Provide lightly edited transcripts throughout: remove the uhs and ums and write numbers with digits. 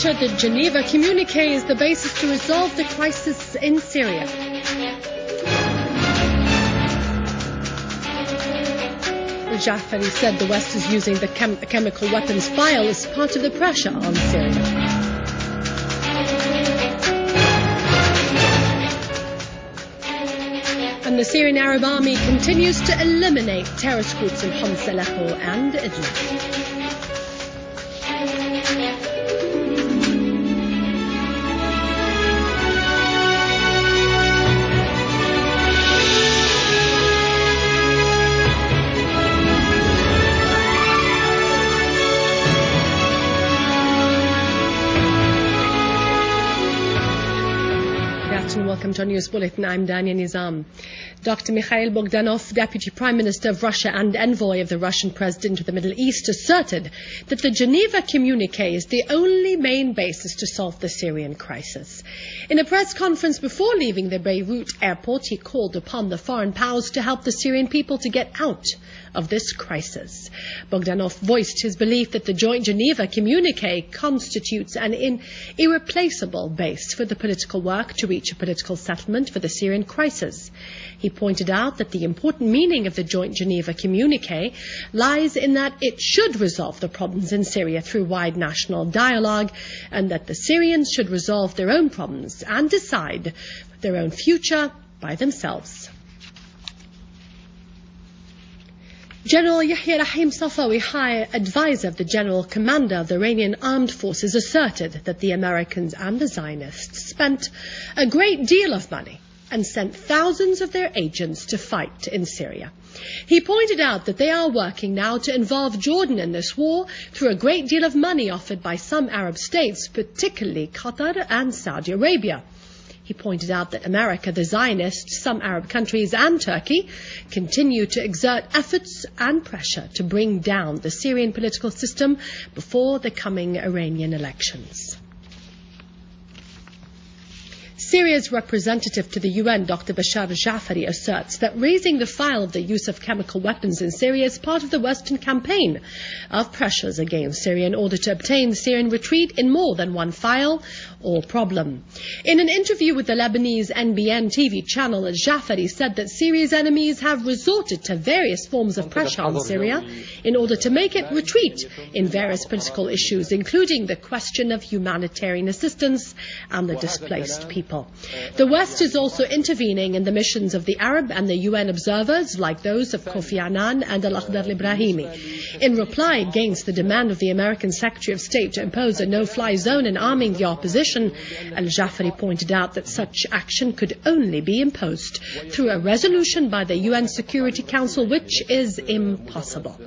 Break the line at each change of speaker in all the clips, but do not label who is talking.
pressure, the Geneva communique is the basis to resolve the crisis in Syria. Jafari said the West is using the chemical weapons file as part of the pressure on Syria. And the Syrian Arab Army continues to eliminate terrorist groups in Homs, Aleppo and Idlib. Welcome to our news bulletin. I'm Dania Nizam. Dr. Mikhail Bogdanov, Deputy Prime Minister of Russia and envoy of the Russian President to the Middle East, asserted that the Geneva communique is the only main basis to solve the Syrian crisis. In a press conference before leaving the Beirut airport, he called upon the foreign powers to help the Syrian people to get out of this crisis. Bogdanov voiced his belief that the joint Geneva communique constitutes an irreplaceable base for the political work to reach a political settlement for the Syrian crisis. He pointed out that the important meaning of the joint Geneva communique lies in that it should resolve the problems in Syria through wide national dialogue, and that the Syrians should resolve their own problems and decide their own future by themselves. General Yahya Rahim Safawi, High Advisor of the General Commander of the Iranian Armed Forces, asserted that the Americans and the Zionists spent a great deal of money and sent thousands of their agents to fight in Syria. He pointed out that they are working now to involve Jordan in this war through a great deal of money offered by some Arab states, particularly Qatar and Saudi Arabia. He pointed out that America, the Zionists, some Arab countries and Turkey continue to exert efforts and pressure to bring down the Syrian political system before the coming Iranian elections. Syria's representative to the UN, Dr. Bashar Jafari, asserts that raising the file of the use of chemical weapons in Syria is part of the Western campaign of pressures against Syria in order to obtain Syrian retreat in more than one file or problem. In an interview with the Lebanese NBN TV channel, Jafari said that Syria's enemies have resorted to various forms of pressure on Syria in order to make it retreat in various political issues, including the question of humanitarian assistance and the displaced people. The West is also intervening in the missions of the Arab and the UN observers, like those of Kofi Annan and Al-Akhdar al-Ibrahimi. In reply against the demand of the American Secretary of State to impose a no-fly zone in arming the opposition, Al-Jafari pointed out that such action could only be imposed through a resolution by the UN Security Council, which is impossible.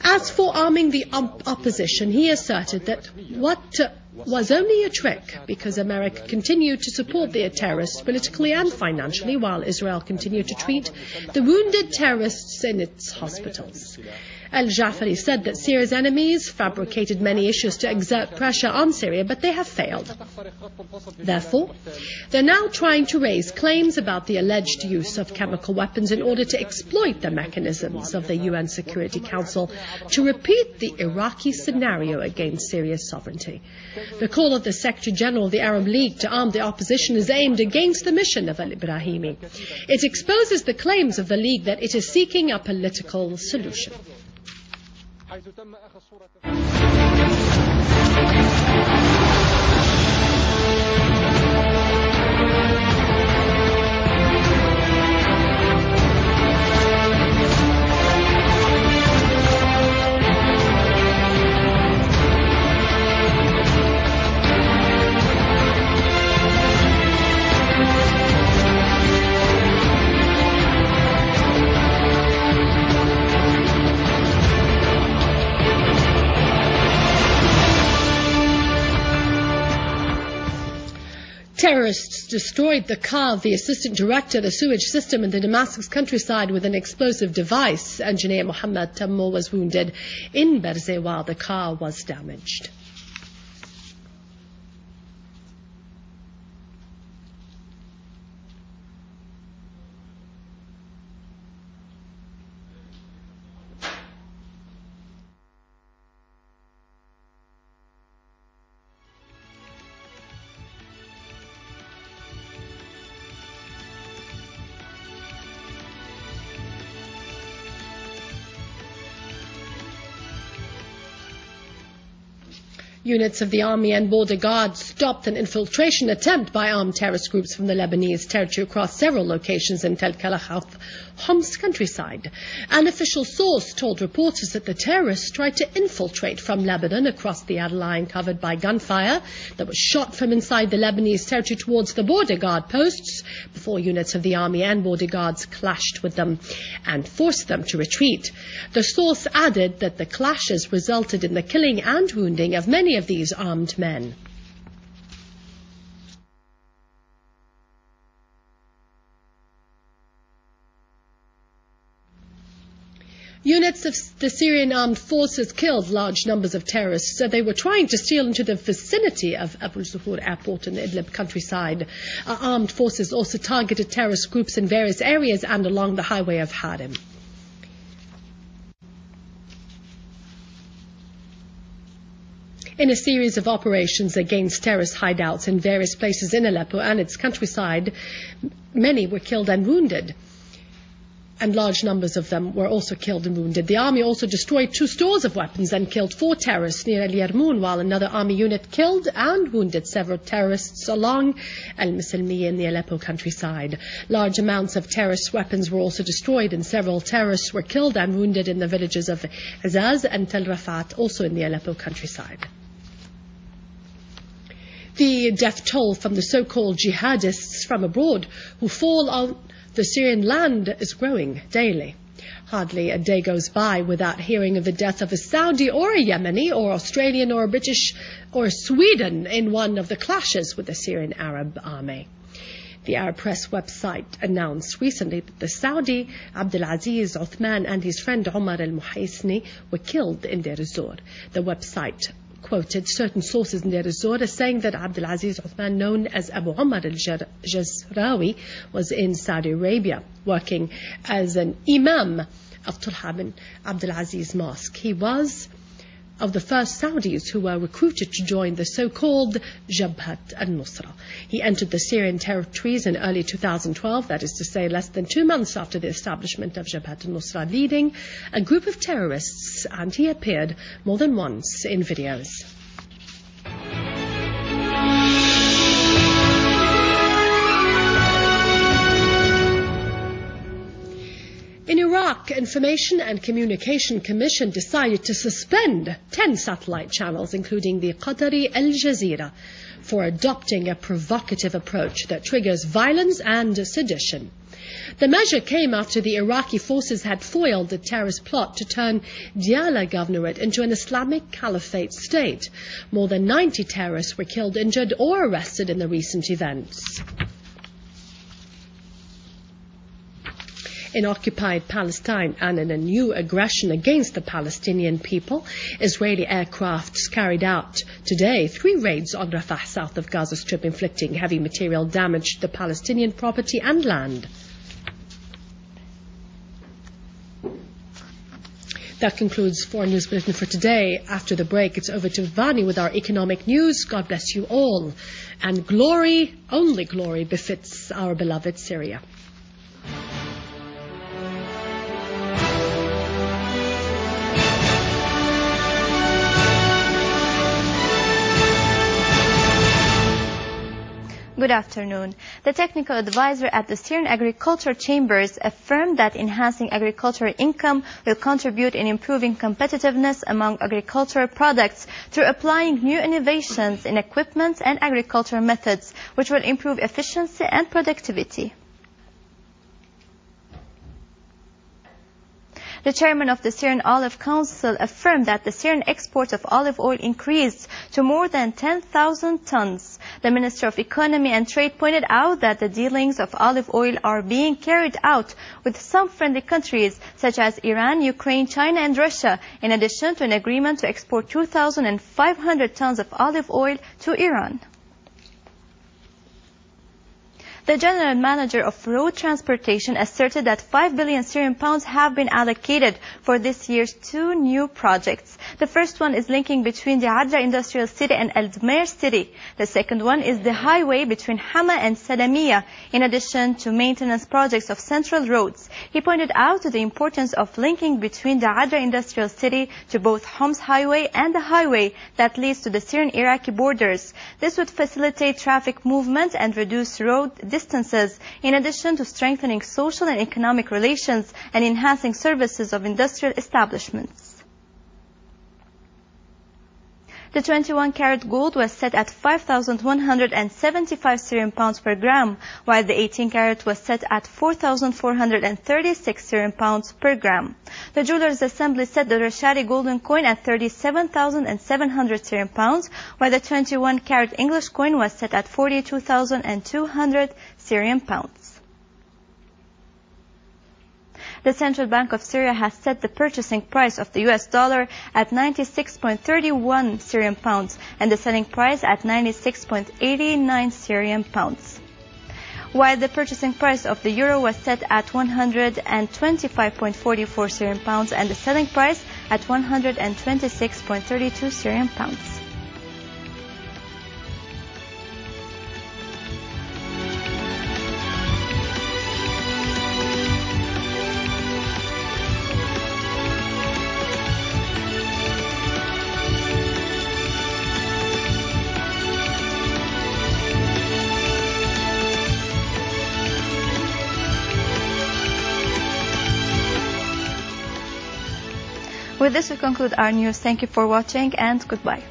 As for arming the opposition, he asserted that what was only a trick because America continued to support the terrorists politically and financially while Israel continued to treat the wounded terrorists in its hospitals. Al-Jafari said that Syria's enemies fabricated many issues to exert pressure on Syria, but they have failed. Therefore, they're now trying to raise claims about the alleged use of chemical weapons in order to exploit the mechanisms of the UN Security Council to repeat the Iraqi scenario against Syria's sovereignty. The call of the Secretary General of the Arab League to arm the opposition is aimed against the mission of al-Ibrahimi. It exposes the claims of the League that it is seeking a political solution. Terrorists destroyed the car of the assistant director of the sewage system in the Damascus countryside with an explosive device. Engineer Mohammed Tammo was wounded in Berzeh while the car was damaged. Units of the army and border guard stopped an infiltration attempt by armed terrorist groups from the Lebanese territory across several locations in Tel Kalahaf, Homs's countryside. An official source told reporters that the terrorists tried to infiltrate from Lebanon across the line covered by gunfire that was shot from inside the Lebanese territory towards the border guard posts before units of the army and border guards clashed with them and forced them to retreat. The source added that the clashes resulted in the killing and wounding of many of these armed men. Units of the Syrian armed forces killed large numbers of terrorists. They were trying to steal into the vicinity of Abu Zuhur airport in the Idlib countryside. Armed forces also targeted terrorist groups in various areas and along the highway of Harim. In a series of operations against terrorist hideouts in various places in Aleppo and its countryside, many were killed and wounded, and large numbers of them were also killed and wounded. The army also destroyed 2 stores of weapons and killed 4 terrorists near El Yarmoun, while another army unit killed and wounded several terrorists along El Misalmiya in the Aleppo countryside. Large amounts of terrorist weapons were also destroyed, and several terrorists were killed and wounded in the villages of Azaz and Tel Rafat, also in the Aleppo countryside. The death toll from the so-called jihadists from abroad who fall on the Syrian land is growing daily. Hardly a day goes by without hearing of the death of a Saudi or a Yemeni or Australian or a British or Sweden in one of the clashes with the Syrian Arab army. The Arab press website announced recently that the Saudi Abdulaziz Uthman and his friend Omar al-Muhaisni were killed in Deir ez-Zor. The website quoted certain sources in Deir ez-Zor as saying that Abdulaziz Uthman, known as Abu Omar al-Jazrawi, was in Saudi Arabia working as an imam of Talha bin Abdulaziz Mosque. He was of the first Saudis who were recruited to join the so-called Jabhat al-Nusra. He entered the Syrian territories in early 2012, that is to say less than 2 months after the establishment of Jabhat al-Nusra, leading a group of terrorists, and he appeared more than once in videos. In Iraq, Information and Communication Commission decided to suspend 10 satellite channels, including the Qatari Al Jazeera, for adopting a provocative approach that triggers violence and sedition. The measure came after the Iraqi forces had foiled the terrorist plot to turn Diyala Governorate into an Islamic Caliphate state. More than 90 terrorists were killed, injured, or arrested in the recent events. In occupied Palestine and in a new aggression against the Palestinian people, Israeli aircrafts carried out today 3 raids on Rafah, south of Gaza Strip, inflicting heavy material damage to the Palestinian property and land. That concludes Foreign News Bulletin for today. After the break, it's over to Vani with our economic news. God bless you all. And glory, only glory, befits our beloved Syria.
Good afternoon. The technical advisor at the Syrian Agriculture Chambers affirmed that enhancing agricultural income will contribute in improving competitiveness among agricultural products through applying new innovations in equipment and agricultural methods, which will improve efficiency and productivity. The chairman of the Syrian Olive Council affirmed that the Syrian export of olive oil increased to more than 10,000 tons. The Minister of Economy and Trade pointed out that the dealings of olive oil are being carried out with some friendly countries such as Iran, Ukraine, China and Russia, in addition to an agreement to export 2,500 tons of olive oil to Iran. The general manager of road transportation asserted that 5 billion Syrian pounds have been allocated for this year's 2 new projects. The first one is linking between the Adra industrial city and El Dmer city. The second one is the highway between Hama and Salamiyah, in addition to maintenance projects of central roads. He pointed out the importance of linking between the Adra industrial city to both Homs highway and the highway that leads to the Syrian-Iraqi borders. This would facilitate traffic movement and reduce road distances, in addition to strengthening social and economic relations and enhancing services of industrial establishments. The 21-carat gold was set at 5,175 Syrian pounds per gram, while the 18-carat was set at 4,436 Syrian pounds per gram. The Jewelers Assembly set the Rashadi golden coin at 37,700 Syrian pounds, while the 21-carat English coin was set at 42,200 Syrian pounds. The Central Bank of Syria has set the purchasing price of the US dollar at 96.31 Syrian pounds and the selling price at 96.89 Syrian pounds. While the purchasing price of the euro was set at 125.44 Syrian pounds and the selling price at 126.32 Syrian pounds. With this, we conclude our news. Thank you for watching and goodbye.